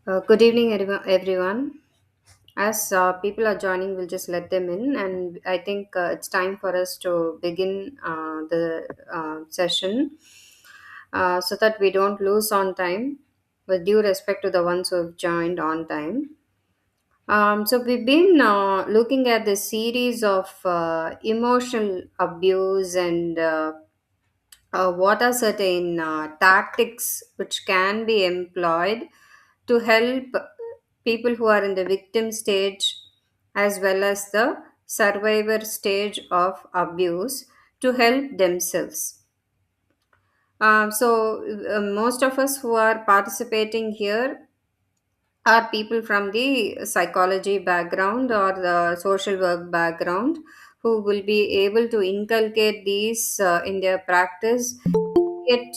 Good evening, everyone. As people are joining, we'll just let them in, and I think it's time for us to begin the session so that we don't lose on time, with due respect to the ones who have joined on time. So we've been looking at the series of emotional abuse and what are certain tactics which can be employed to help people who are in the victim stage as well as the survivor stage of abuse to help themselves. Most of us who are participating here are people from the psychology background or the social work background who will be able to inculcate these in their practice. Get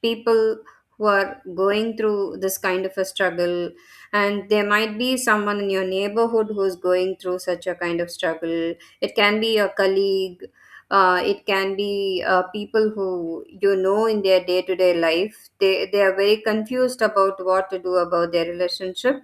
people who are going through this kind of a struggle, and there might be someone in your neighborhood who's going through such a kind of struggle. It can be a colleague, it can be people who you know in their day-to-day life. They are very confused about what to do about their relationship,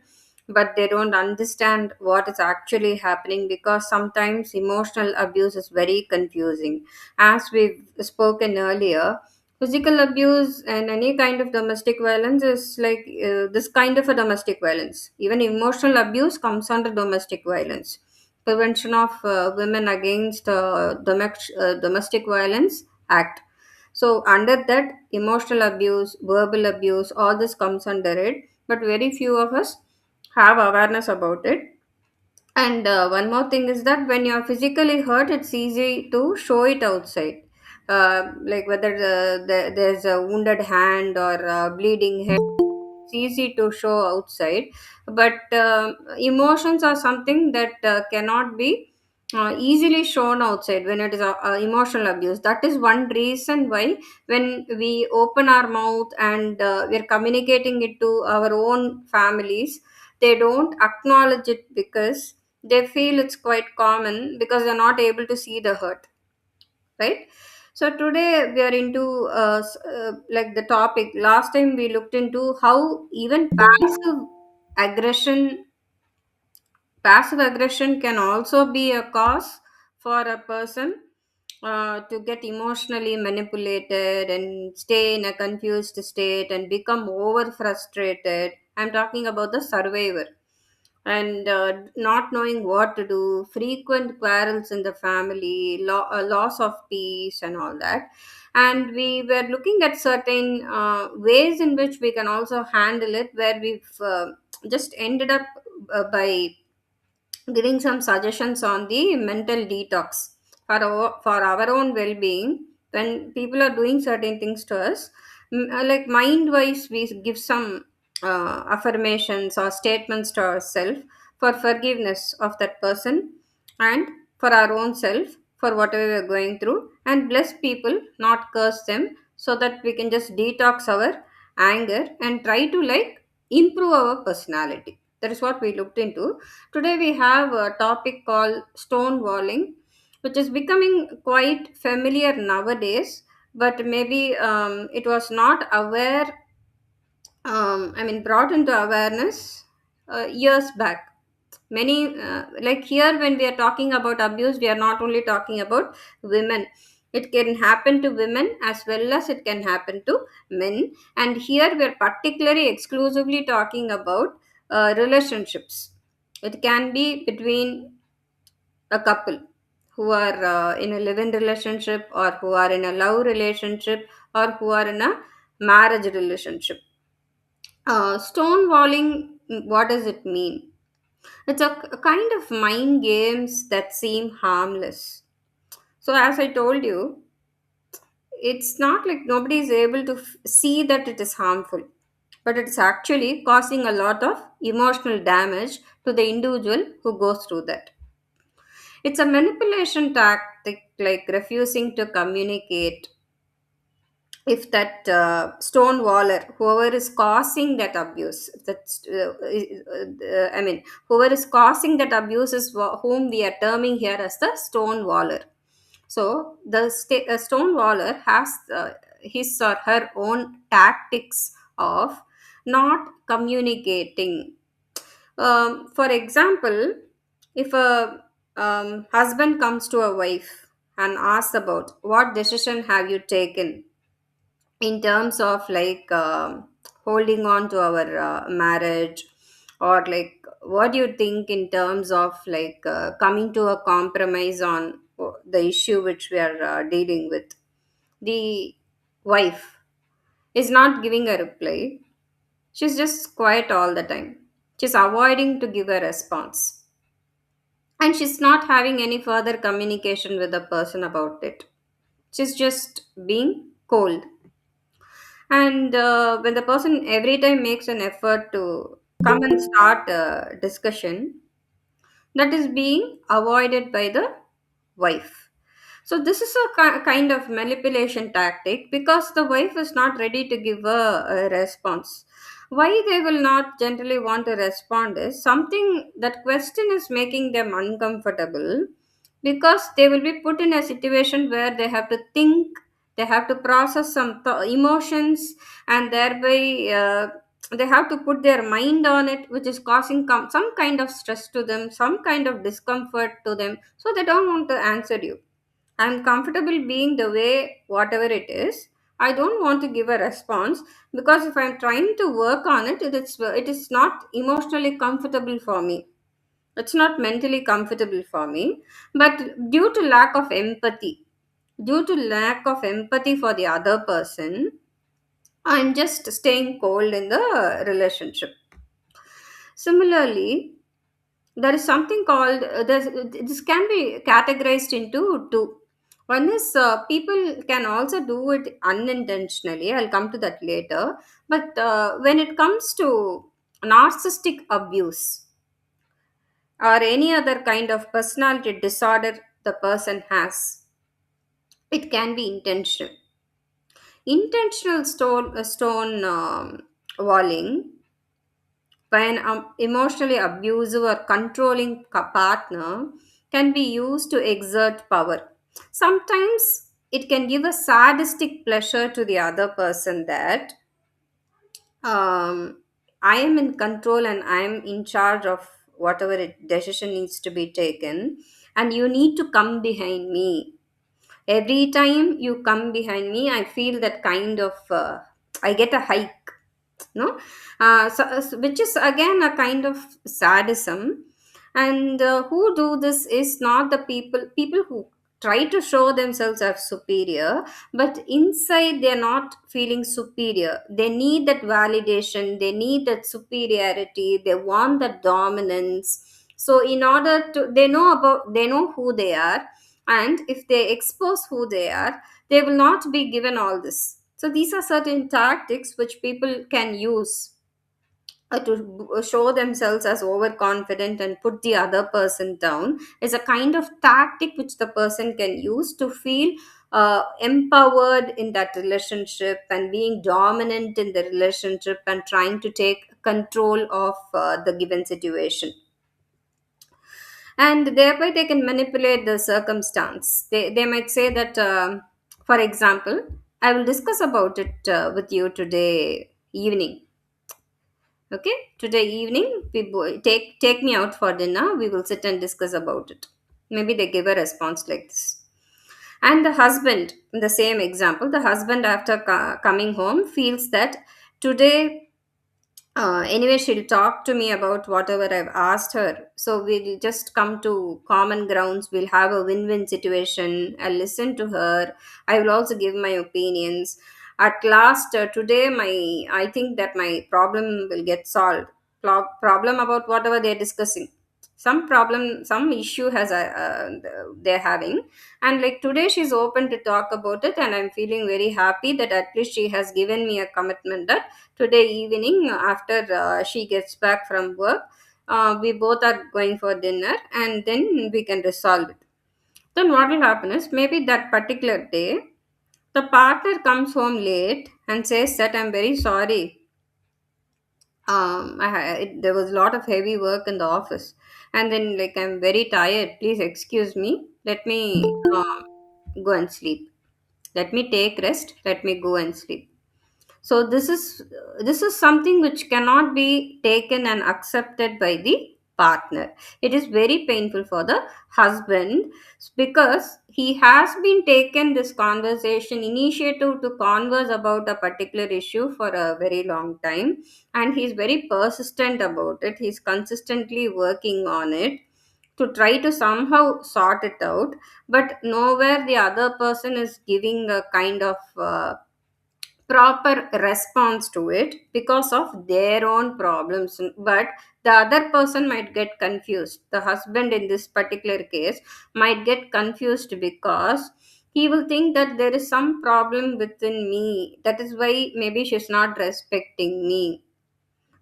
but they don't understand what is actually happening because sometimes emotional abuse is very confusing. As we've spoken earlier, physical abuse and any kind of domestic violence is like this kind of a domestic violence. Even emotional abuse comes under domestic violence. Prevention of women against domestic violence act. So under that, emotional abuse, verbal abuse, all this comes under it, but very few of us have awareness about it. And one more thing is that when you're physically hurt, it's easy to show it outside. Like whether there's a wounded hand or bleeding head, it's easy to show outside. But emotions are something that cannot be easily shown outside when it is emotional abuse. That is one reason why when we open our mouth and we're communicating it to our own families, they don't acknowledge it because they feel it's quite common because they're not able to see the hurt, right? So today we are into like the topic. Last time we looked into how even aggression passive aggression can also be a cause for a person to get emotionally manipulated and stay in a confused state and become over frustrated. I'm talking about the survivor, and not knowing what to do, frequent quarrels in the family, loss of peace, and all that. And we were looking at certain ways in which we can also handle it, where we've just ended up by giving some suggestions on the mental detox for our own well-being. When people are doing certain things to us, like mind wise, we give some affirmations or statements to ourselves for forgiveness of that person and for our own self for whatever we're going through, and bless people, not curse them, so that we can just detox our anger and try to like improve our personality. That is what we looked into. Today we have a topic called stonewalling, which is becoming quite familiar nowadays, but maybe it was not brought into awareness years back. Many, like here, when we are talking about abuse, we are not only talking about women. It can happen to women as well as it can happen to men. And here we are particularly exclusively talking about relationships. It can be between a couple who are in a live-in relationship, or who are in a love relationship, or who are in a marriage relationship. Stonewalling, what does it mean? It's a kind of mind games that seem harmless. So, as I told you, it's not like nobody is able to see that it is harmful, but it's actually causing a lot of emotional damage to the individual who goes through that. It's a manipulation tactic like refusing to communicate. If that stonewaller, whoever is causing that abuse, if that's, whoever is causing that abuse is whom we are terming here as the stonewaller. So the stonewaller has his or her own tactics of not communicating. For example, if a husband comes to a wife and asks about what decision have you taken in terms of like holding on to our marriage, or like what do you think in terms of like coming to a compromise on the issue which we are dealing with, the wife is not giving a reply. She's just quiet all the time. She's avoiding to give a response. And she's not having any further communication with the person about it. She's just being cold. And when the person every time makes an effort to come and start a discussion, that is being avoided by the wife. So this is a kind of manipulation tactic, because the wife is not ready to give a response. Why they will not generally want to respond is something, that question is making them uncomfortable, because they will be put in a situation where they have to think, they have to process some emotions, and thereby they have to put their mind on it, which is causing some kind of stress to them, some kind of discomfort to them, so they don't want to answer you. I'm comfortable being the way whatever it is. I don't want to give a response, because if I'm trying to work on it, it is not emotionally comfortable for me. It's not mentally comfortable for me. But due to lack of empathy for the other person, I'm just staying cold in the relationship. Similarly, there is something called this can be categorized into two. One is people can also do it unintentionally. I'll come to that later. But when it comes to narcissistic abuse or any other kind of personality disorder the person has, it can be intentional. Intentional stone walling by an emotionally abusive or controlling partner can be used to exert power. Sometimes it can give a sadistic pleasure to the other person that I am in control and I am in charge of whatever decision needs to be taken, and you need to come behind me. Every time you come behind me, I feel that kind of I get a hike, no. Which is again a kind of sadism. And who do this is not the people who try to show themselves as superior, but inside they're not feeling superior. They need that validation, they need that superiority, they want that dominance. So in order to, they know who they are, and if they expose who they are, they will not be given all this. So these are certain tactics which people can use to show themselves as overconfident and put the other person down. Is a kind of tactic which the person can use to feel empowered in that relationship and being dominant in the relationship and trying to take control of the given situation, and thereby they can manipulate the circumstance. They might say that for example, I will discuss about it with you today evening. Okay, today evening take me out for dinner, we will sit and discuss about it. Maybe they give a response like this. And the husband, in the same example, the husband after coming home feels that today anyway she'll talk to me about whatever I've asked her, so we'll just come to common grounds, we'll have a win-win situation. I'll listen to her, I will also give my opinions. At last today my I think that my problem will get solved. Problem about whatever they're discussing, some problem, some issue has they're having, and like today she's open to talk about it, and I'm feeling very happy that at least she has given me a commitment that today evening after she gets back from work, we both are going for dinner, and then we can resolve it. Then what will happen is, maybe that particular day the partner comes home late and says that I'm very sorry, there was a lot of heavy work in the office, and then like I'm very tired, please excuse me, let me go and sleep, let me take rest, let me go and sleep. So this is something which cannot be taken and accepted by the partner. It is very painful for the husband, because he has been taken this conversation initiative to converse about a particular issue for a very long time, and he's very persistent about it. He's consistently working on it to try to somehow sort it out, but nowhere the other person is giving a kind of proper response to it because of their own problems. But the other person might get confused. The husband in this particular case might get confused because he will think that there is some problem within me, that is why maybe she's not respecting me.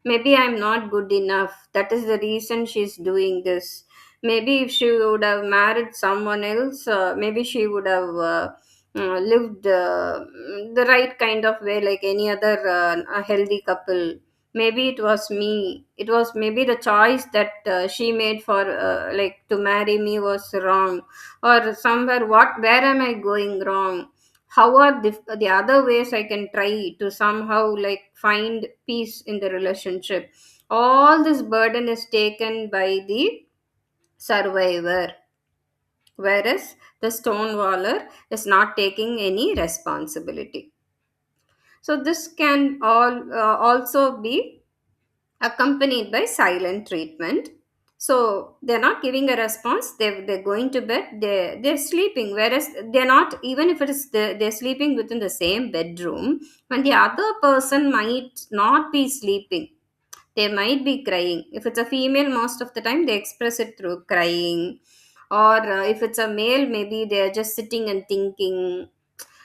Maybe I'm not good enough, that is the reason she's doing this. Maybe if she would have married someone else, maybe she would have lived the right kind of way like any other a healthy couple. Maybe it was me, it was maybe the choice that she made for like to marry me was wrong, or somewhere what, where am I going wrong? How are the other ways I can try to somehow like find peace in the relationship? All this burden is taken by the survivor, whereas the stonewaller is not taking any responsibility. So this can also be accompanied by silent treatment. So they're not giving a response, they're going to bed, they're sleeping, whereas they're not, even if it is they're sleeping within the same bedroom, when the other person might not be sleeping, they might be crying. If it's a female, most of the time they express it through crying, or if it's a male, maybe they're just sitting and thinking,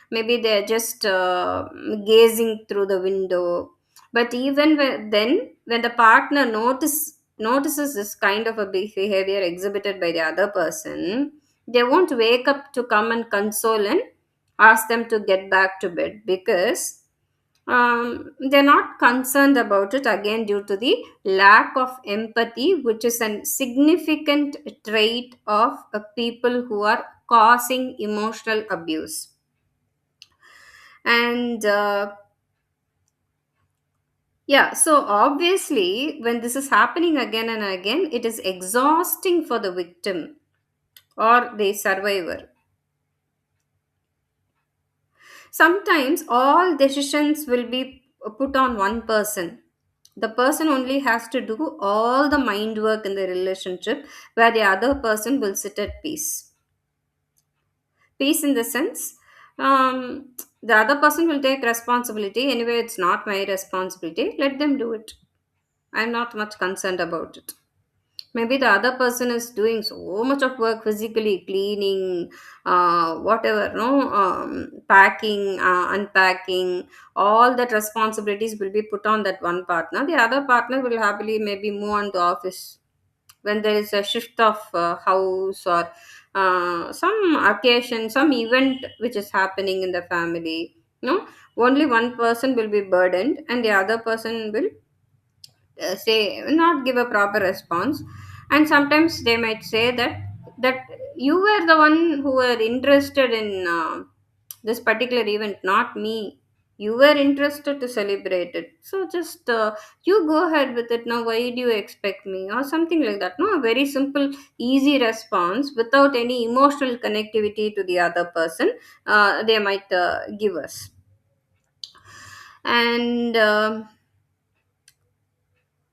maybe they're just gazing through the window. But even then, when the partner notices this kind of a behavior exhibited by the other person, they won't wake up to come and console and ask them to get back to bed, because they're not concerned about it, again due to the lack of empathy, which is a significant trait of people who are causing emotional abuse. And yeah, so obviously, when this is happening again and again, it is exhausting for the victim or the survivor. Sometimes all decisions will be put on one person. The person only has to do all the mind work in the relationship, where the other person will sit at peace. Peace in the sense, the other person will take responsibility. Anyway, it's not my responsibility. Let them do it. I'm not much concerned about it. Maybe the other person is doing so much of work physically, cleaning, whatever, no, packing, unpacking, all that responsibilities will be put on that one partner. The other partner will happily maybe move on to office when there is a shift of house, or some occasion, some event which is happening in the family. No, only one person will be burdened, and the other person will say not give a proper response. And sometimes they might say that you were the one who were interested in this particular event, not me. You were interested to celebrate it, so just you go ahead with it. Now why do you expect me, or something like that? No, a very simple easy response without any emotional connectivity to the other person, they might give us. And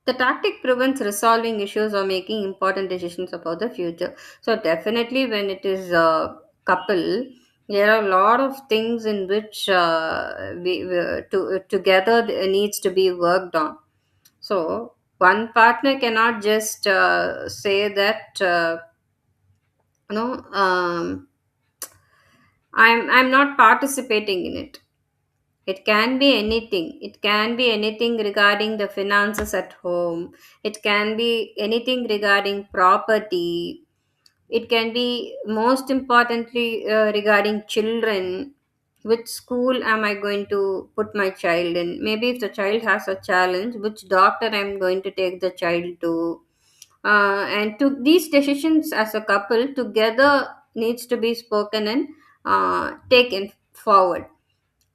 the tactic prevents resolving issues or making important decisions about the future. So definitely, when it is a couple, there are a lot of things in which together needs to be worked on. So one partner cannot just say that no, I'm not participating in it. It can be anything. It can be anything regarding the finances at home. It can be anything regarding property. It can be most importantly regarding children. Which school am I going to put my child in? Maybe if the child has a challenge, which doctor I'm going to take the child to? And to these decisions as a couple together needs to be spoken and taken forward.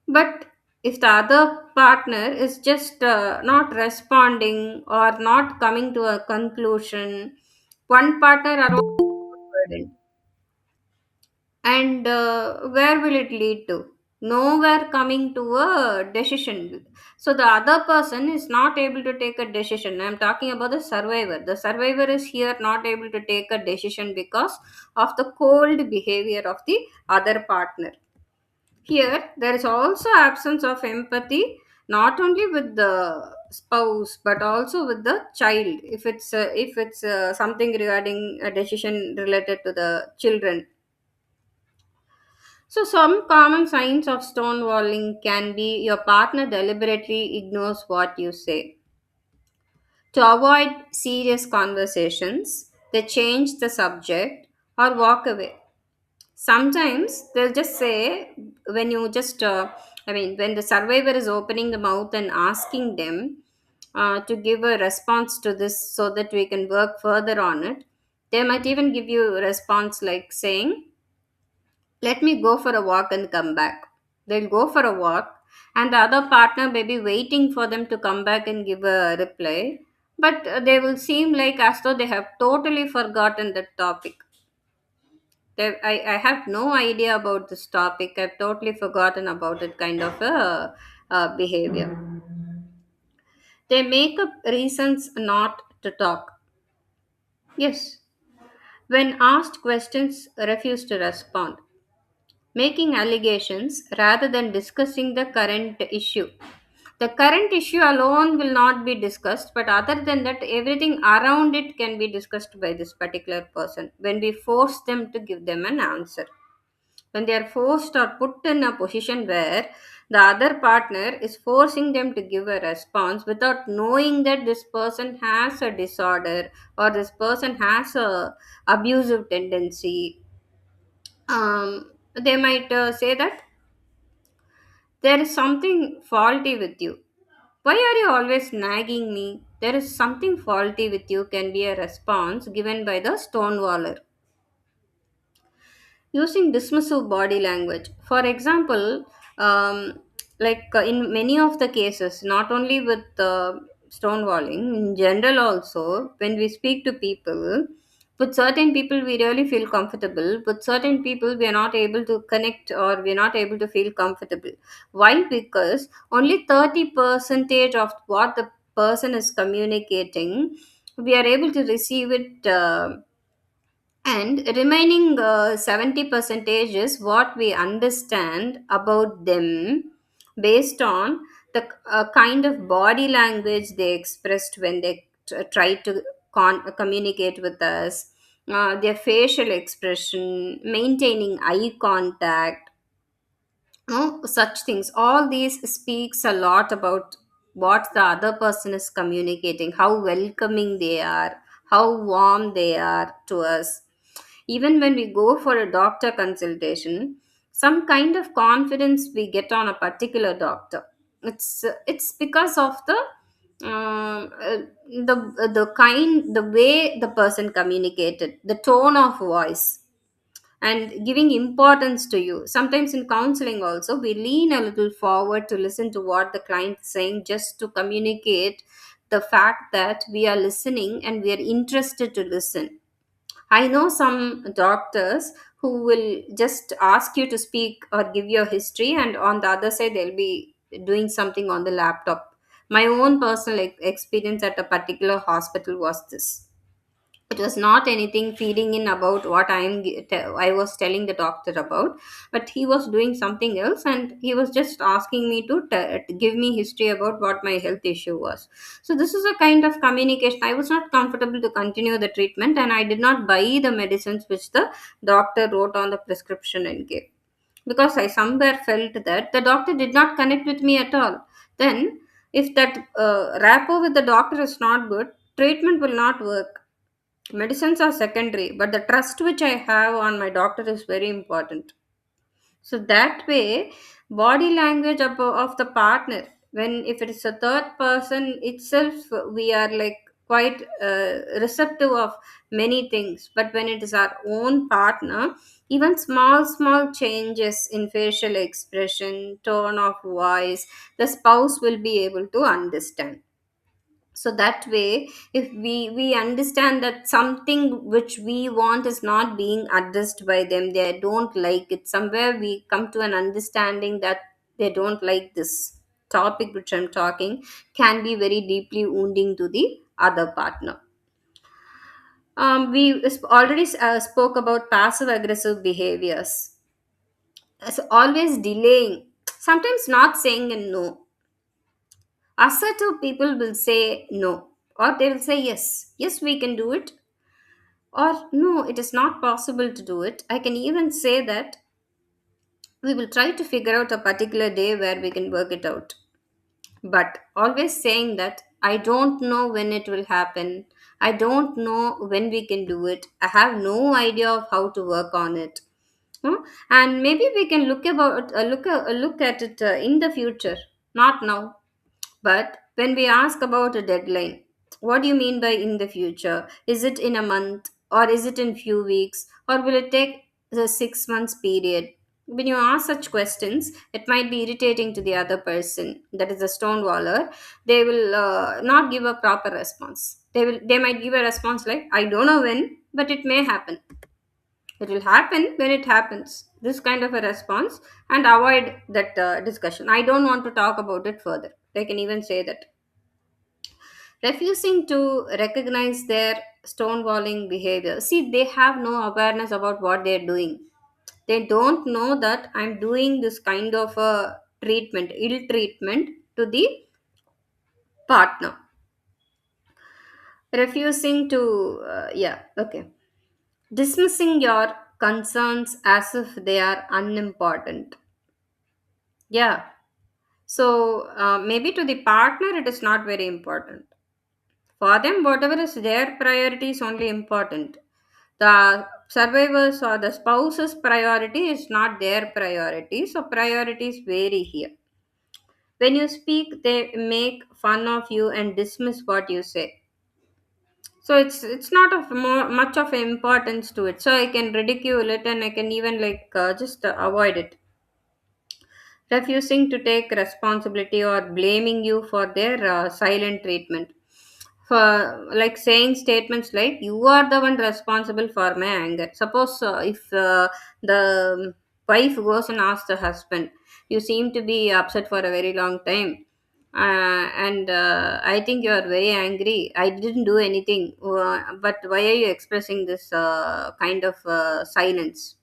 But if the other partner is just not responding or not coming to a conclusion, one partner are overburdened. And where will it lead to? Nowhere coming to a decision. So the other person is not able to take a decision. I'm talking about the survivor. The survivor is here not able to take a decision because of the cold behavior of the other partner. Here there is also absence of empathy, not only with the spouse but also with the child, if it's something regarding a decision related to the children. So, some common signs of stonewalling can be your partner deliberately ignores what you say. To avoid serious conversations, they change the subject or walk away. Sometimes they'll just say, when you just, when the survivor is opening the mouth and asking them to give a response to this so that we can work further on it, they might even give you a response like saying, let me go for a walk and come back. They'll go for a walk, and the other partner may be waiting for them to come back and give a reply. But they will seem like as though they have totally forgotten the topic. I have no idea about this topic. I've totally forgotten about it, kind of a behavior. They make up reasons not to talk. Yes. When asked questions, refuse to respond, making allegations rather than discussing the current issue. The current issue alone will not be discussed, but other than that, everything around it can be discussed by this particular person when we force them to give them an answer. When they are forced or put in a position where the other partner is forcing them to give a response without knowing that this person has a disorder or this person has a abusive tendency, they might say that there is something faulty with you. Why are you always nagging me? There is something faulty with you can be a response given by the stonewaller. Using dismissive body language. For example, in many of the cases, not only with stonewalling, in general also, when we speak to people, with certain people we really feel comfortable, with certain people we are not able to connect or we are not able to feel comfortable. Why? Because only 30 percentage of what the person is communicating, we are able to receive it. And remaining 70 percentage is what we understand about them based on the kind of body language they expressed when they try to communicate with us, their facial expression, maintaining eye contact, such things. All these speaks a lot about what the other person is communicating, how welcoming they are, how warm they are to us. Even when we go for a doctor consultation, some kind of confidence we get on a particular doctor. It's because of the way the person communicated, the tone of voice, and giving importance to you. Sometimes in counseling also we lean a little forward to listen to what the client is saying, just to communicate the fact that we are listening and we are interested to listen. I know some doctors who will just ask you to speak or give your history, and on the other side, they'll be doing something on the laptop. My own personal experience at a particular hospital was this. It was not anything feeding in about what I was telling the doctor about, but he was doing something else, and he was just asking me to give me history about what my health issue was. So this is a kind of communication. I was not comfortable to continue the treatment, and I did not buy the medicines which the doctor wrote on the prescription and gave, because I somewhere felt that the doctor did not connect with me at all. Then if that rapport with the doctor is not good, treatment will not work. Medicines are secondary, but the trust which I have on my doctor is very important. So that way, body language of the partner, when if it is a third person itself, we are like quite receptive of many things. But when it is our own partner, even small changes in facial expression, tone of voice, the spouse will be able to understand. So that way, if we understand that something which we want is not being addressed by them, they don't like it, somewhere we come to an understanding that they don't like this topic which I'm talking, can be very deeply wounding to the other partner. We already spoke about passive aggressive behaviors. So always delaying, sometimes not saying a no. Assertive people will say no, or they will say yes, yes, we can do it, or no, it is not possible to do it. I can even say that we will try to figure out a particular day where we can work it out. But always saying that I don't know when it will happen, I don't know when we can do it, I have no idea of how to work on it. Hmm? And maybe we can look at it in the future, not now. But when we ask about a deadline, what do you mean by in the future? Is it in a month, or is it in few weeks, or will it take the 6 months period? When you ask such questions, it might be irritating to the other person, that is a stonewaller. They will not give a proper response. They might give a response like, I don't know when, but it may happen. It will happen when it happens. This kind of a response, and avoid that discussion. I don't want to talk about it further. They can even say that. Refusing to recognize their stonewalling behavior. See, they have no awareness about what they're doing. They don't know that I'm doing this kind of a treatment, ill treatment to the partner. Refusing to, yeah, okay. Dismissing your concerns as if they are unimportant. Yeah. So maybe to the partner, it is not very important. For them, whatever is their priority is only important. The survivors or the spouse's priority is not their priority. So priorities vary here. When you speak, they make fun of you and dismiss what you say. So it's not of more much of importance to it. So I can ridicule it, and I can even like just avoid it. Refusing to take responsibility or blaming you for their silent treatment, for like saying statements like you are the one responsible for my anger. Suppose if the wife goes and asks the husband, you seem to be upset for a very long time, and I think you are very angry, I didn't do anything, but why are you expressing this kind of silence?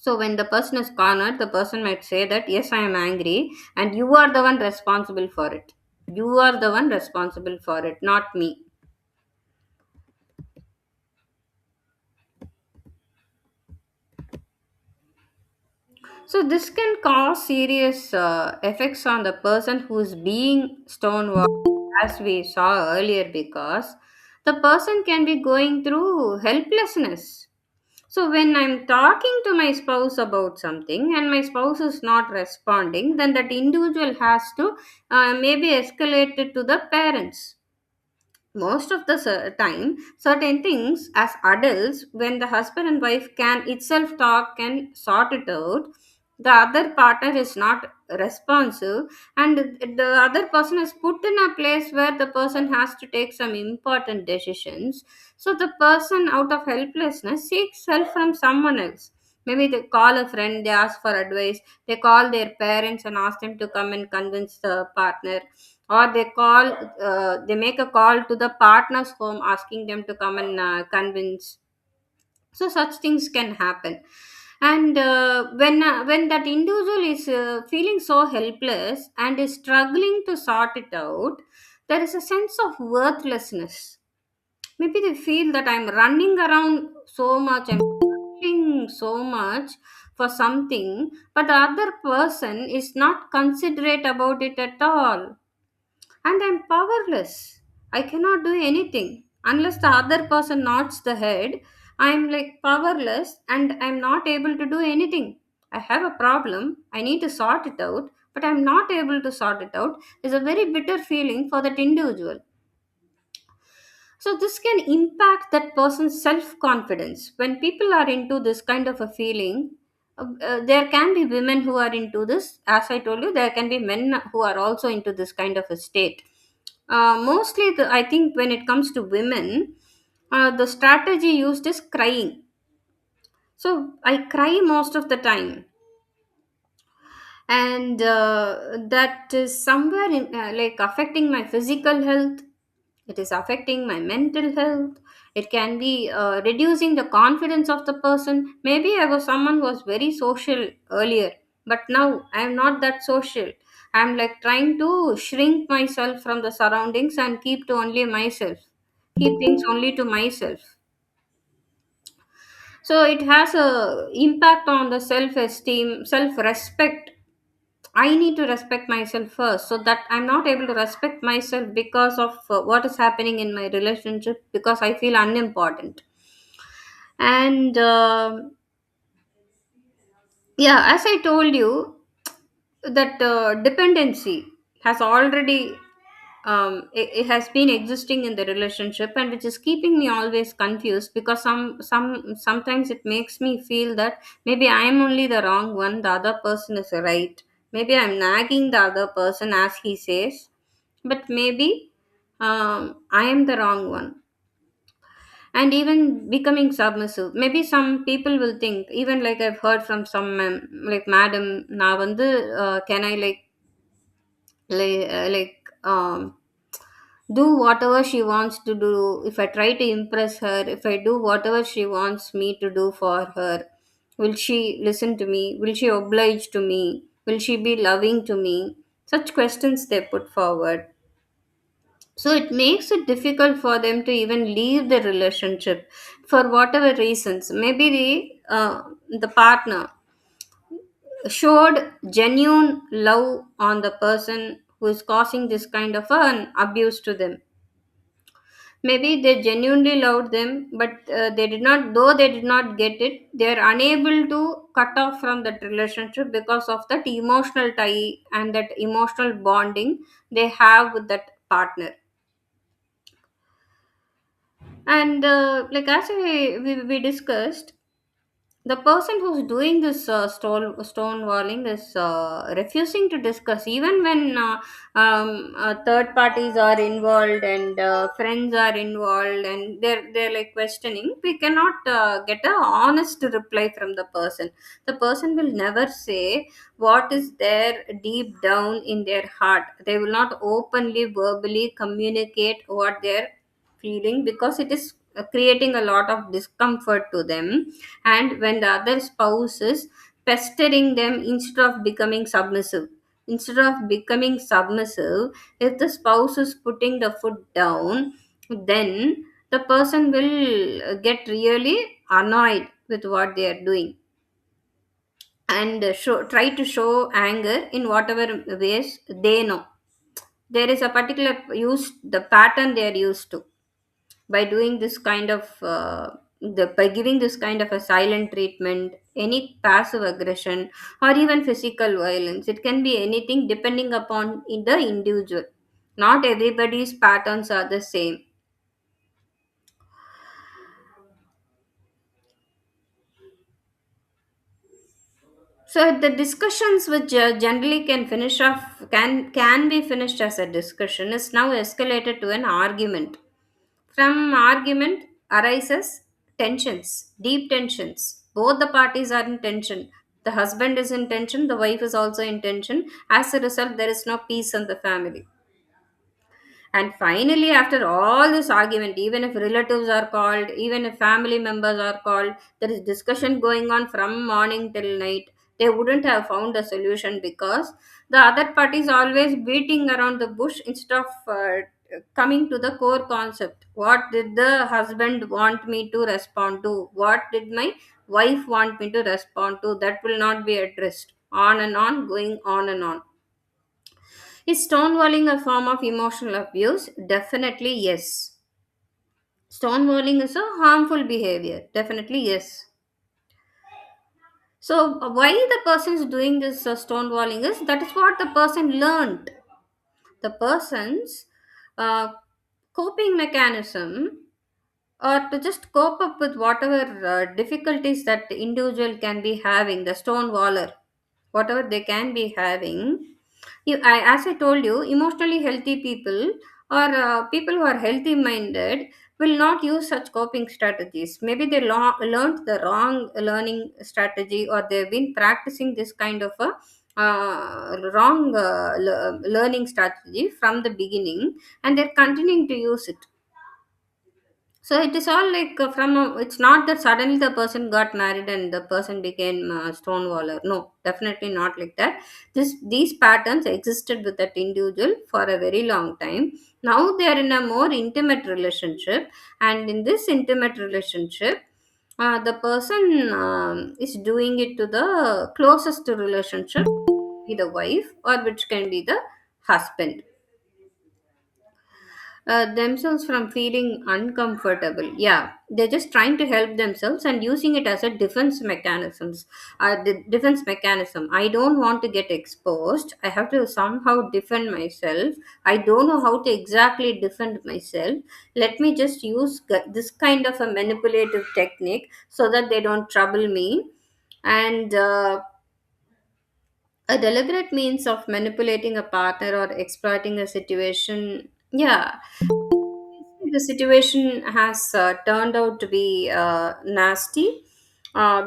So when the person is cornered, the person might say that yes, I am angry, and you are the one responsible for it. You are the one responsible for it, not me. So this can cause serious effects on the person who is being stonewalled, as we saw earlier, because the person can be going through helplessness. So when I'm talking to my spouse about something and my spouse is not responding, then that individual has to maybe escalate it to the parents. Most of the time, certain things as adults, when the husband and wife can itself talk and sort it out, the other partner is not responsive, and the other person is put in a place where the person has to take some important decisions. So the person, out of helplessness, seeks help from someone else. Maybe they call a friend, they ask for advice, they call their parents and ask them to come and convince the partner, or they make a call to the partner's home asking them to come and convince. So such things can happen. And when that individual is feeling so helpless and is struggling to sort it out, there is a sense of worthlessness. Maybe they feel that I'm running around so much, I'm doing so much for something, but the other person is not considerate about it at all, and I'm powerless. I cannot do anything unless the other person nods the head. I'm like powerless and I'm not able to do anything. I have a problem. I need to sort it out, but I'm not able to sort it out. Is a very bitter feeling for that individual. So this can impact that person's self confidence. When people are into this kind of a feeling, there can be women who are into this. As I told you, there can be men who are also into this kind of a state. Mostly, I think when it comes to women, the strategy used is crying. So I cry most of the time, and that is somewhere in, like affecting my physical health. It is affecting my mental health. It can be reducing the confidence of the person. Maybe I was someone who was very social earlier, but now I am not that social. I'm like trying to shrink myself from the surroundings and keep to only myself, keep things only to myself. So it has a impact on the self esteem, self respect. I need to respect myself first, so that I'm not able to respect myself because of what is happening in my relationship, because I feel unimportant. And yeah, as I told you, that dependency has already it has been existing in the relationship, and which is keeping me always confused, because sometimes it makes me feel that maybe I am only the wrong one, the other person is right. Maybe I'm nagging the other person as he says, but maybe I am the wrong one. And even becoming submissive, maybe some people will think, even like I've heard from some like madam, நான் வந்து can I like do whatever she wants to do. If I try to impress her, if I do whatever she wants me to do for her, will she listen to me? Will she oblige to me? Will she be loving to me? Such questions they put forward. So it makes it difficult for them to even leave the relationship for whatever reasons. Maybe the partner showed genuine love on the person who is causing this kind of an abuse to them. Maybe they genuinely loved them, but they did not, though they did not get it, they are unable to cut off from that relationship because of that emotional tie and that emotional bonding they have with that partner. And like as we discussed, the person who's doing this stonewalling is refusing to discuss, even when third parties are involved and friends are involved, and they're like questioning. We cannot get a honest reply from the person. The person will never say what is there deep down in their heart. They will not openly verbally communicate what they're feeling, because it is creating a lot of discomfort to them. And when the other spouse is pestering them instead of becoming submissive, if the spouse is putting the foot down, then the person will get really annoyed with what they are doing, and try to show anger in whatever ways they know. There is a particular use, the pattern they are used to, by doing this kind of by giving this kind of a silent treatment, any passive aggression, or even physical violence. It can be anything depending upon the individual. Not everybody's patterns are the same. So the discussions which generally can be finished as a discussion is now escalated to an argument. From argument arises tensions, deep tensions. Both the parties are in tension. The husband is in tension, the wife is also in tension. As a result, there is no peace in the family. And finally, after all this argument, even if relatives are called, even if family members are called, there is discussion going on from morning till night. They wouldn't have found a solution, because the other party is always beating around the bush instead of coming to the core concept. What did the husband want me to respond to? What did my wife want me to respond to? That will not be addressed. On and on, going on and on. Is stonewalling a form of emotional abuse? Definitely yes. Stonewalling is a harmful behavior. Definitely yes. So, why the person is doing this stonewalling is that is what the person learned. The person's uh, coping mechanism, or to just cope up with whatever difficulties that the individual can be having, the stone waller, whatever they can be having. As I told you, emotionally healthy people, or people who are healthy minded, will not use such coping strategies. Maybe they learned the wrong learning strategy, or they've been practicing this kind of a wrong learning strategy from the beginning, and they're continuing to use it. So it is all like it's not that suddenly the person got married and the person became stonewaller. No, definitely not like that. These patterns existed with that individual for a very long time. Now they are in a more intimate relationship, and in this intimate relationship, the person is doing it to the closest relationship, be the wife, or which can be the husband, themselves from feeling uncomfortable. Yeah, they're just trying to help themselves and using it as a defense mechanisms. The defense mechanism. I don't want to get exposed. I have to somehow defend myself. I don't know how to exactly defend myself. Let me just use this kind of a manipulative technique so that they don't trouble me. And a deliberate means of manipulating a partner or exploiting a situation. Yeah, the situation has turned out to be nasty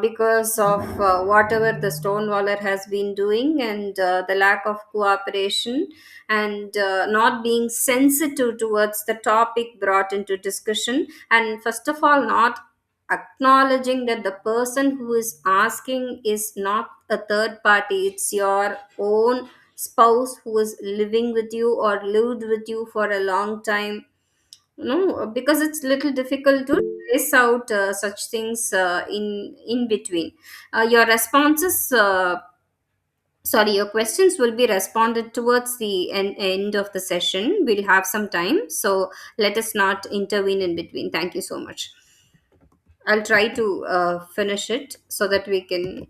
because of whatever the stonewaller has been doing, and the lack of cooperation, and not being sensitive towards the topic brought into discussion, and first of all not acknowledging that the person who is asking is not a third party, it's your own spouse who is living with you or lived with you for a long time. No, because it's little difficult to trace out such things in between. Your responses sorry, your questions will be responded towards the end of the session. We'll have some time, so let us not intervene in between. Thank you so much. I'll try to finish it so that we can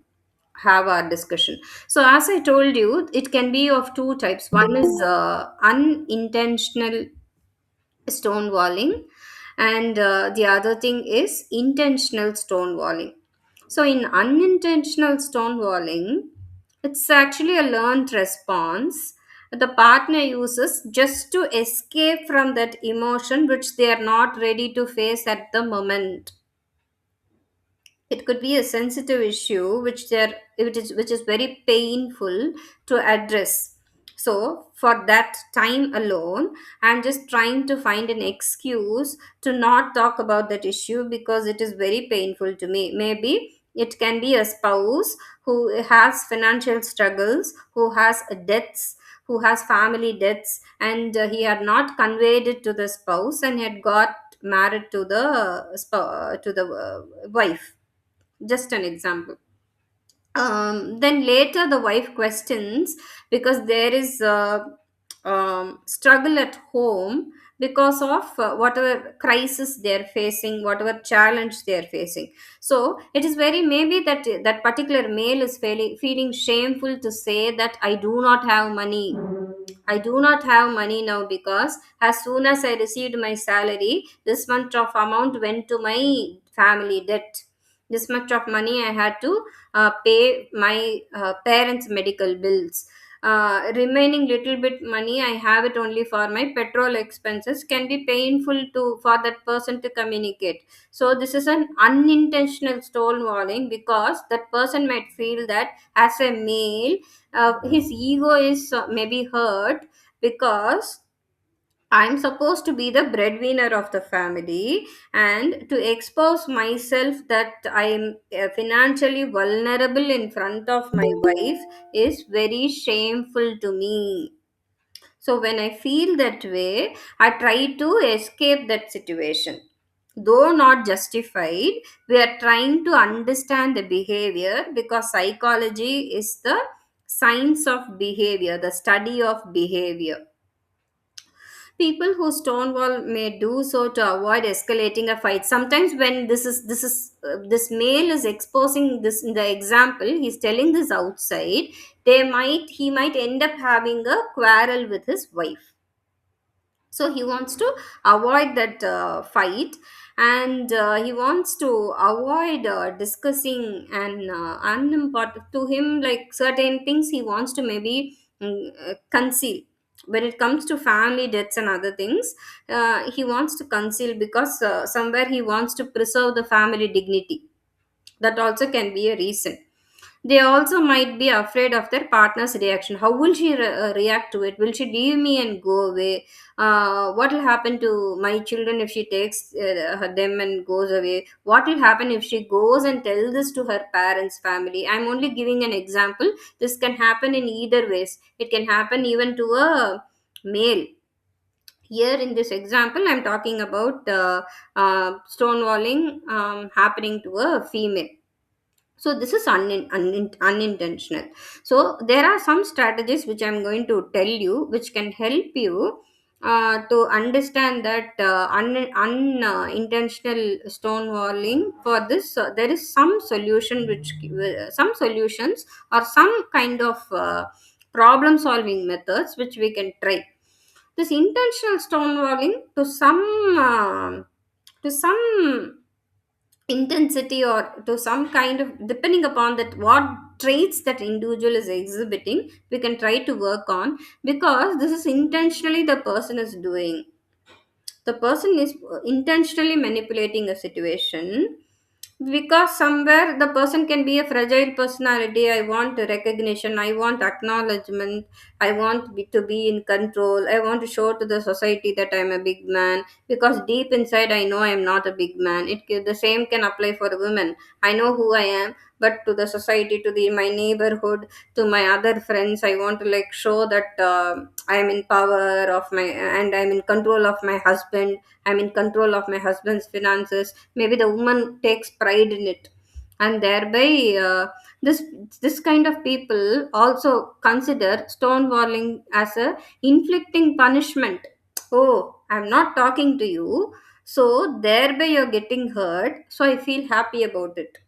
have our discussion. So as I told you, it can be of two types. One is unintentional stonewalling, and the other thing is intentional stonewalling. So in unintentional stonewalling, it's actually a learned response the partner uses just to escape from that emotion which they are not ready to face at the moment. It could be a sensitive issue which is very painful to address. So for that time alone, I'm just trying to find an excuse to not talk about that issue because it is very painful to me. Maybe it can be a spouse who has financial struggles, who has debts, who has family debts, and he had not conveyed it to the spouse and had got married to the wife. Just an example. Then later the wife questions because there is a struggle at home because of whatever crisis they're facing, whatever challenge they're facing. So it is very maybe that that particular male is feeling shameful to say that I do not have money. I do not have money now because as soon as I received my salary, this much of amount went to my family debt. This much of money I had to pay my parents' medical bills. Remaining little bit money I have it only for my petrol expenses can be painful to for that person to communicate. So this is an unintentional stonewalling because that person might feel that as a male his ego is maybe hurt because I'm supposed to be the breadwinner of the family, and to expose myself that I'm financially vulnerable in front of my wife is very shameful to me. So when I feel that way, I try to escape that situation. Though not justified, we are trying to understand the behavior because psychology is the science of behavior, the study of behavior. People who stonewall may do so to avoid escalating a fight. Sometimes when this male is exposing this in the example, he's telling this outside, he might end up having a quarrel with his wife. So he wants to avoid that fight, and he wants to avoid discussing and unimportant to him, like certain things he wants to maybe conceal. When it comes to family deaths and other things, he wants to conceal because somewhere he wants to preserve the family dignity. That also can be a reason. They also might be afraid of their partner's reaction. How will she react to it? Will she leave me and go away? What will happen to my children if she takes them and goes away? What will happen if she goes and tells this to her parents' family? I'm only giving an example. This can happen in either ways. It can happen even to a male. Here in this example, I'm talking about stonewalling happening to a female. So this is unintentional. So there are some strategies which I'm going to tell you, which can help you to understand that unintentional stonewalling. For this, there is some solution, which some solutions or some kind of problem solving methods which we can try. This intentional stonewalling, to some intensity, or to some kind of, depending upon that what traits that individual is exhibiting, we can try to work on, because this is intentionally the person is doing. The person is intentionally manipulating a situation, because somewhere the person can be a fragile personality. I want recognition, I want acknowledgement, I want to be in control, I want to show to the society that I'm a big man, because deep inside I know I'm not a big man. The same can apply for a woman. I know who I am, but to the society, to the my neighborhood, to my other friends, I want to like show that I am in power of my, and I'm in control of my husband, I'm in control of my husband's finances. Maybe the woman takes pride in it, and thereby this this kind of people also consider stonewalling as a inflicting punishment. Oh, I'm not talking to you, so thereby you're getting hurt, so I feel happy about it.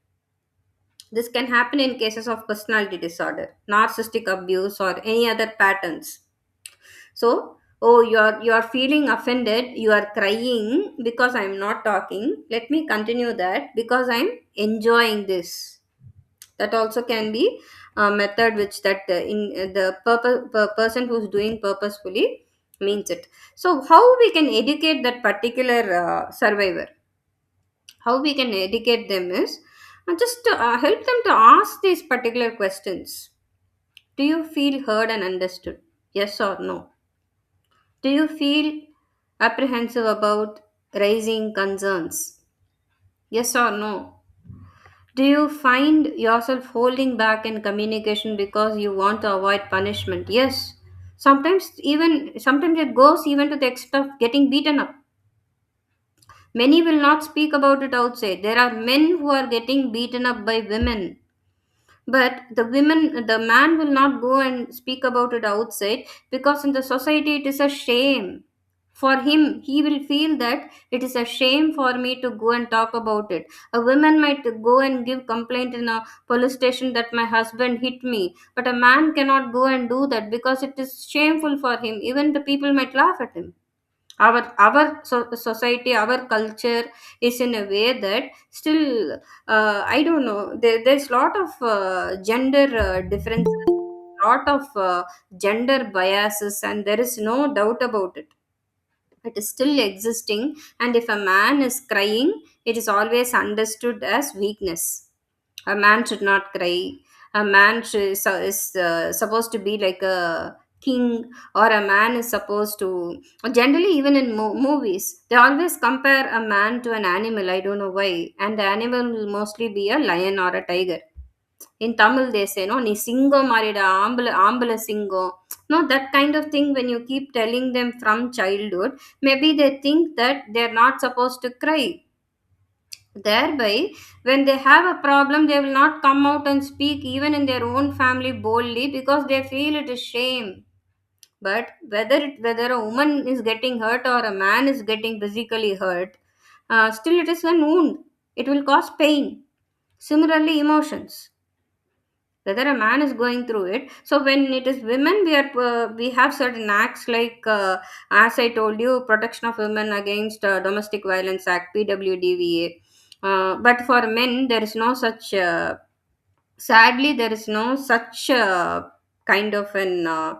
This can happen in cases of personality disorder, narcissistic abuse, or any other patterns. So, oh, you are feeling offended, you are crying because I'm not talking. Let me continue that because I'm enjoying this. That also can be a method which that in the person who's doing purposefully means it. So, how we can educate that particular survivor? How we can educate them is just help them to ask these particular questions. Do you feel heard and understood? Yes or no? Do you feel apprehensive about raising concerns? Yes or no? Do you find yourself holding back in communication because you want to avoid punishment? Yes. Sometimes it goes even to the extent of getting beaten up. Many will not speak about it outside. There are men who are getting beaten up by women, but the man will not go and speak about it outside, because in the society it is a shame for him. He will feel that it is a shame for me to go and talk about it. A woman might go and give complaint in a police station that my husband hit me, but a man cannot go and do that because it is shameful for him. Even the people might laugh at him. Our society, our culture is in a way that still, I don't know, there's lot of gender differences, lot of gender biases, and there is no doubt about it. It is still existing, and if a man is crying, it is always understood as weakness. A man should not cry. A man is supposed to be like a king, or a man is supposed to, generally even in movies they always compare a man to an animal. I don't know why. And the animal will mostly be a lion or a tiger. In Tamil they say, no, நீ சிங்கம் மாறிடா, ஆம்பளை சிங்கம். No, that kind of thing, when you keep telling them from childhood, maybe they think that they're not supposed to cry. Thereby, when they have a problem, they will not come out and speak even in their own family boldly, because they feel it is shame. But whether a woman is getting hurt or a man is getting physically hurt, still it is a wound. It will cause pain. Similarly, emotions. whether a man is going through it. So when it is women, we have certain acts like, as I told you, Protection of Women Against Domestic Violence Act, PWDVA. But for men there is no such, sadly there is no such kind of an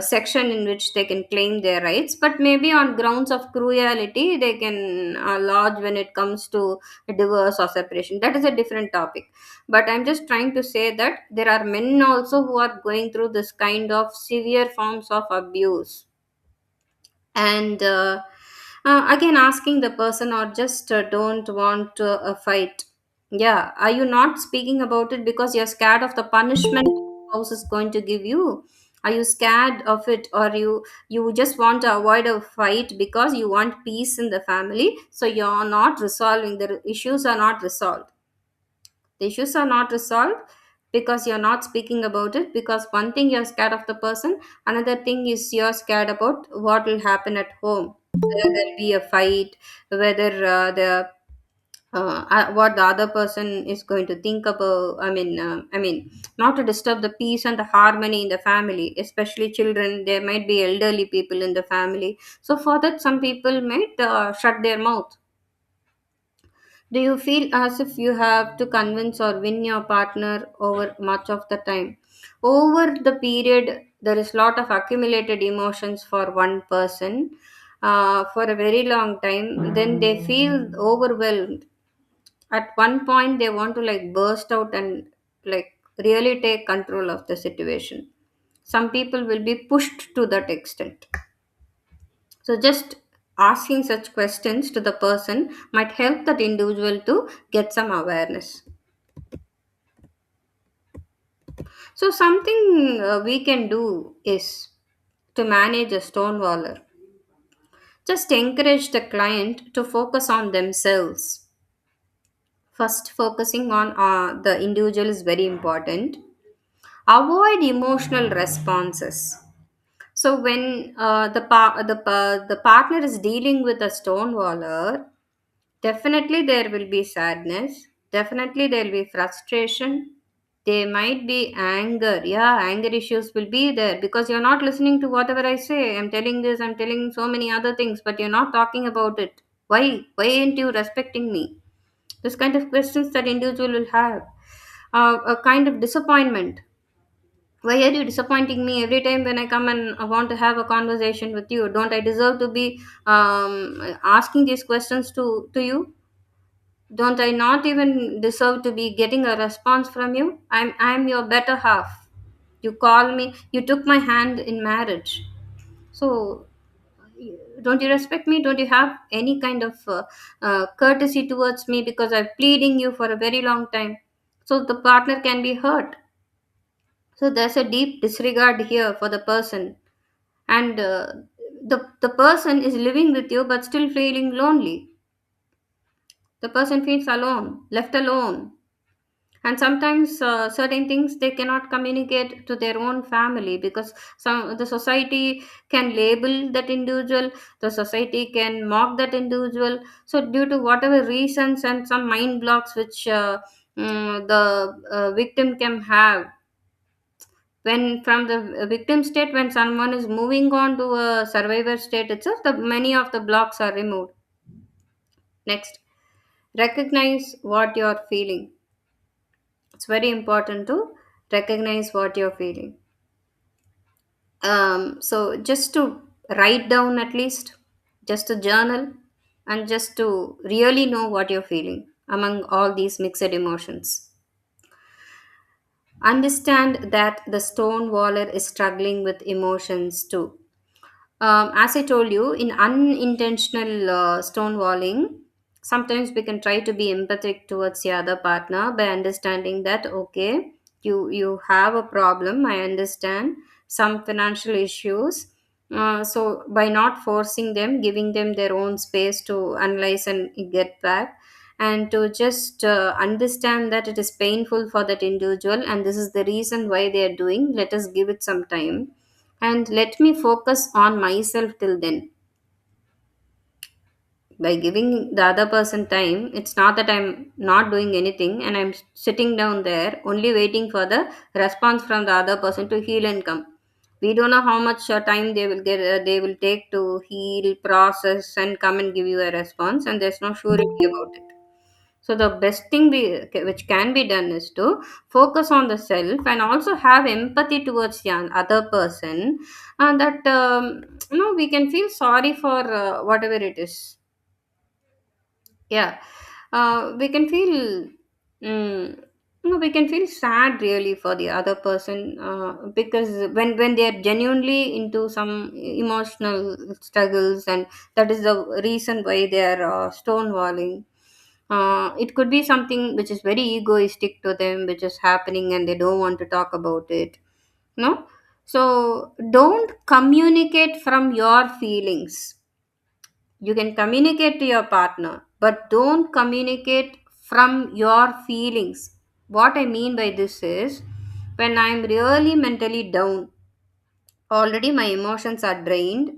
section in which they can claim their rights, but maybe on grounds of cruelty they can lodge when it comes to divorce or separation. That is a different topic. But I'm just trying to say that there are men also who are going through this kind of severe forms of abuse. And again, asking the person, or just don't want a fight. Yeah, are you not speaking about it because you're scared of the punishment house is going to give you? Are you scared of it, or you just want to avoid a fight because you want peace in the family, so you're not resolving, the issues are not resolved. The issues are not resolved because you're not speaking about it, because one thing, you're scared of the person, another thing is you're scared about what will happen at home, whether there'll be a fight, whether what the other person is going to think about. I mean, not to disturb the peace and the harmony in the family, especially children. There might be elderly people in the family, so for that some people might shut their mouth. Do you feel as if you have to convince or win your partner over much of the time? Over the period, there is lot of accumulated emotions for one person for a very long time. Then they feel overwhelmed. At one point, they want to like burst out and like really take control of the situation. Some people will be pushed to that extent. So, just asking such questions to the person might help that individual to get some awareness. So, something we can do is to manage a stonewaller. Just encourage the client to focus on themselves. First, focusing on the individual is very important. Avoid emotional responses. So, when the partner is dealing with a stonewaller, definitely there will be sadness. Definitely there will be frustration. There might be anger. Yeah, anger issues will be there because you're not listening to whatever I say. I'm telling this, I'm telling so many other things, but you're not talking about it. Why? Why ain't you respecting me? This kind of questions that individual will have. A kind of disappointment. Why are you disappointing me every time when I come and I want to have a conversation with you? Don't I deserve to be asking these questions to you? Don't I not even deserve to be getting a response from you? I'm your better half. You call me, you took my hand in marriage. So don't you respect me? Don't you have any kind of courtesy towards me because I'm pleading you for a very long time? So the partner can be hurt. So there's a deep disregard here for the person, and the person is living with you but still feeling lonely. The person feels alone, left alone. And sometimes certain things they cannot communicate to their own family because the society can label that individual, the society can mock that individual. So due to whatever reasons and some mind blocks which the victim can have, when from the victim state, when someone is moving on to a survivor state itself, the many of the blocks are removed. Next, recognize what you're feeling. It's very important to recognize what you're feeling. So just to write down, at least just to journal, and just to really know what you're feeling among all these mixed emotions. Understand that the stone waller is struggling with emotions too. As I told you, in unintentional stonewalling, sometimes we can try to be empathic towards the other partner by understanding that, okay, you have a problem. I understand some financial issues. So by not forcing them, giving them their own space to analyze and get back, and to just understand that it is painful for that individual, and this is the reason why they are doing. Let us give it some time and let me focus on myself till then. By giving the other person time, it's not that I'm not doing anything and I'm sitting down there only waiting for the response from the other person to heal and come. We don't know how much time they will take to heal, process, and come and give you a response, and there's no surety about it. So the best thing which can be done is to focus on the self and also have empathy towards the other person, and that we can feel sorry for whatever it is. Yeah, we can feel mm, we can feel sad really for the other person, because when they are genuinely into some emotional struggles, and that is the reason why they are stonewalling. It could be something which is very egoistic to them, which is happening, and they don't want to talk about it. No, so don't communicate from your feelings. You can communicate to your partner, but don't communicate from your feelings. What I mean by this is, when I'm really mentally down, already my emotions are drained,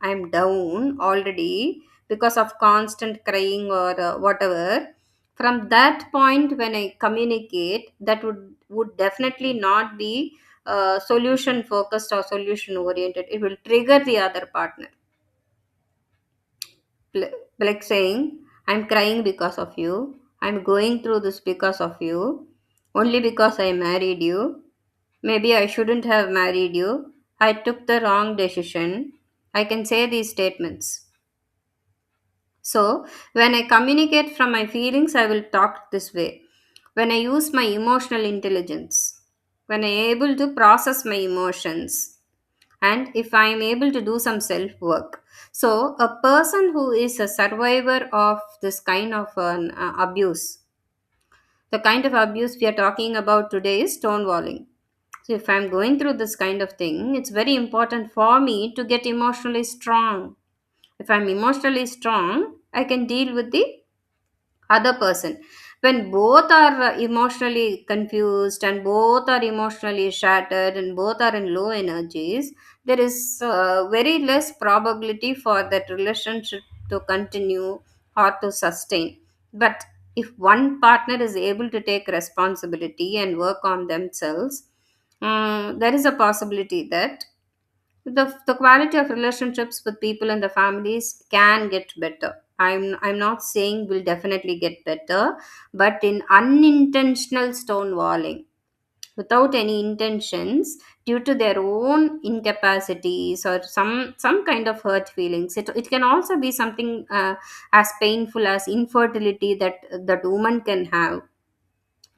I'm down already because of constant crying or whatever. From that point, when I communicate, that would definitely not be solution focused or solution oriented. It will trigger the other partner. Like saying, I'm crying because of you, I'm going through this because of you, only because I married you. Maybe I shouldn't have married you, I took the wrong decision. I can say these statements. So when I communicate from my feelings, I will talk this way. When I use my emotional intelligence, when I able to process my emotions, and if I am able to do some self work. So a person who is a survivor of this kind of an abuse, the kind of abuse we are talking about today is stonewalling. So if I'm going through this kind of thing, it's very important for me to get emotionally strong. If I'm emotionally strong, I can deal with the other person. When both are emotionally confused and both are emotionally shattered and both are in low energies, there is very less probability for that relationship to continue or to sustain. But if one partner is able to take responsibility and work on themselves, there is a possibility that the quality of relationships with people in the families can get better. I'm not saying will definitely get better, but in unintentional stonewalling, without any intentions, due to their own incapacities or some kind of hurt feelings, it can also be something as painful as infertility that woman can have.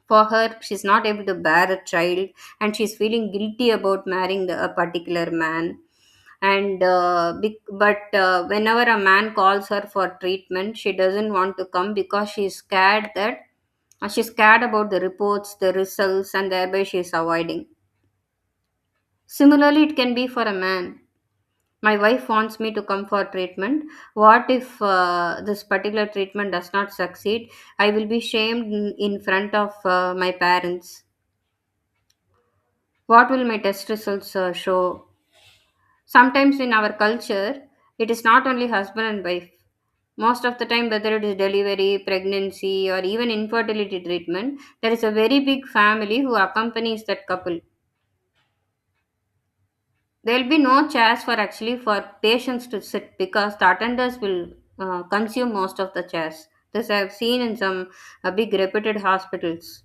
For her, she's not able to bear a child, and she's feeling guilty about marrying a particular man. And whenever a man calls her for treatment, she doesn't want to come because she's scared about the reports, the results, and thereby she's avoiding. Similarly, it can be for a man. My wife wants me to come for treatment. What if this particular treatment does not succeed? I will be shamed in front of my parents. What will my test results show? Sometimes in our culture, it is not only husband and wife. Most of the time, whether it is delivery, pregnancy, or even infertility treatment, there is a very big family who accompanies that couple. There will be no chairs for patients to sit because the attenders will consume most of the chairs. This I have seen in some big reputed hospitals.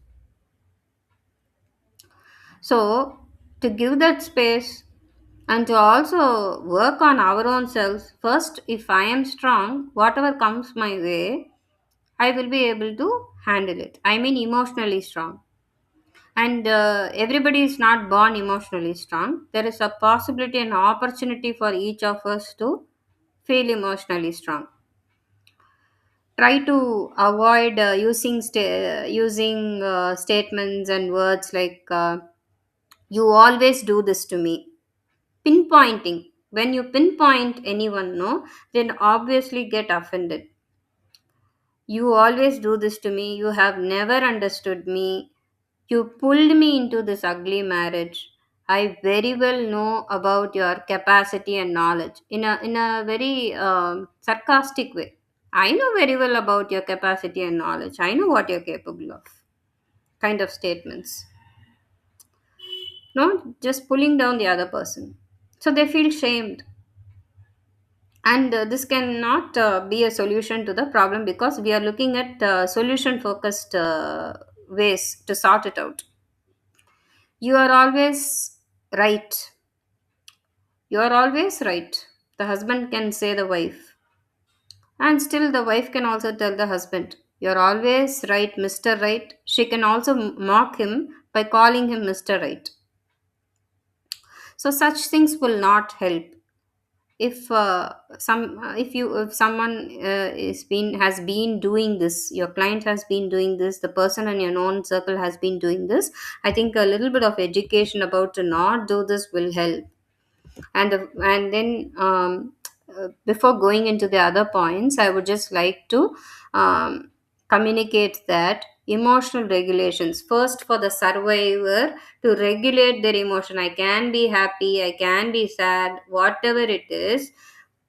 So, to give that space and to also work on our own selves, first, if I am strong, whatever comes my way, I will be able to handle it. I mean, emotionally strong. And everybody is not born emotionally strong. There is a possibility and opportunity for each of us to feel emotionally strong. Try to avoid using statements and words like "you always do this to me." Pinpointing. When you pinpoint anyone, no, then obviously get offended. You always do this to me. You have never understood me. You pulled me into this ugly marriage. I very well know about your capacity and knowledge in a very sarcastic way. I know very well about your capacity and knowledge. I know what you're capable of. Kind of statements. No, just pulling down the other person. So they feel shamed. And this cannot be a solution to the problem because we are looking at solution focused ways to sort it out. You are always right. You are always right. The husband can say the wife. And still, the wife can also tell the husband, "You're always right, Mr. Right." She can also mock him by calling him Mr. Right. So, such things will not help. If someone is been has been doing this, your client has been doing this, the person in your known circle has been doing this, I think a little bit of education about to not do this will help. And then before going into the other points, I would just like to um, communicate that emotional regulations first for the survivor to regulate their emotion. I can be happy, I can be sad, whatever it is.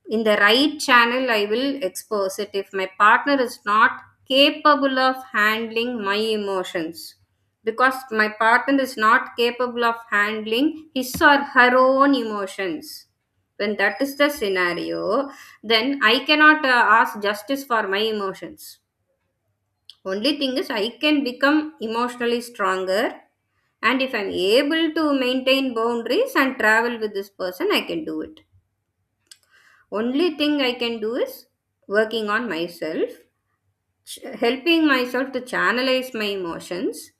In the right channel, I will expose it. If my partner is not capable of handling my emotions, because my partner is not capable of handling his or her own emotions, when that is the scenario, then I cannot ask justice for my emotions. Only thing is, I can become emotionally stronger, and if I'm able to maintain boundaries and travel with this person, I can do it. Only thing I can do is working on myself, helping myself to channelize my emotions,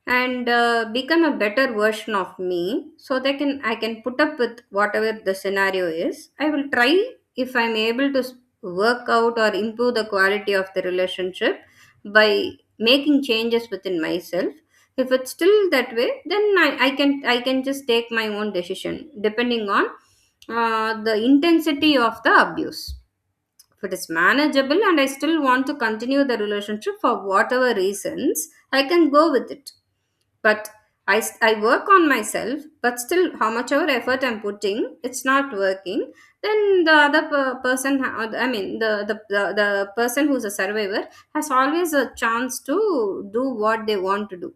and become a better version of me, so that I can put up with whatever the scenario is. I will try. If I'm able to work out or improve the quality of the relationship by making changes within myself, if it's still that way, then I can just take my own decision depending on the intensity of the abuse. If it is manageable and I still want to continue the relationship for whatever reasons, I can go with it. But I work on myself, but still how much ever effort I'm putting, it's not working. Then the other person, I mean the person who's a survivor has always a chance to do what they want to do,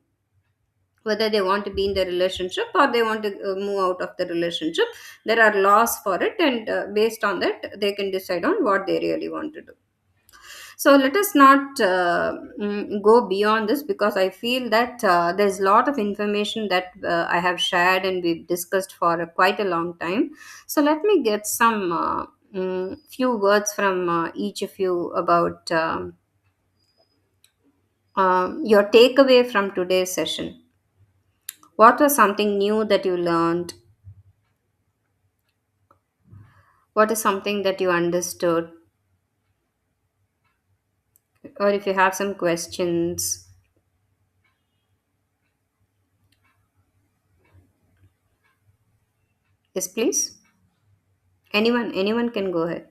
whether they want to be in the relationship or they want to move out of the relationship. There are laws for it, and based on that they can decide on what they really want to do. So let us not go beyond this, because I feel that there's a lot of information that I have shared and we've discussed for quite a long time. So let me get some few words from each of you about your takeaway from today's session. What was something new that you learned? What is something that you understood? Or if you have some questions, yes, please. Anyone can go ahead.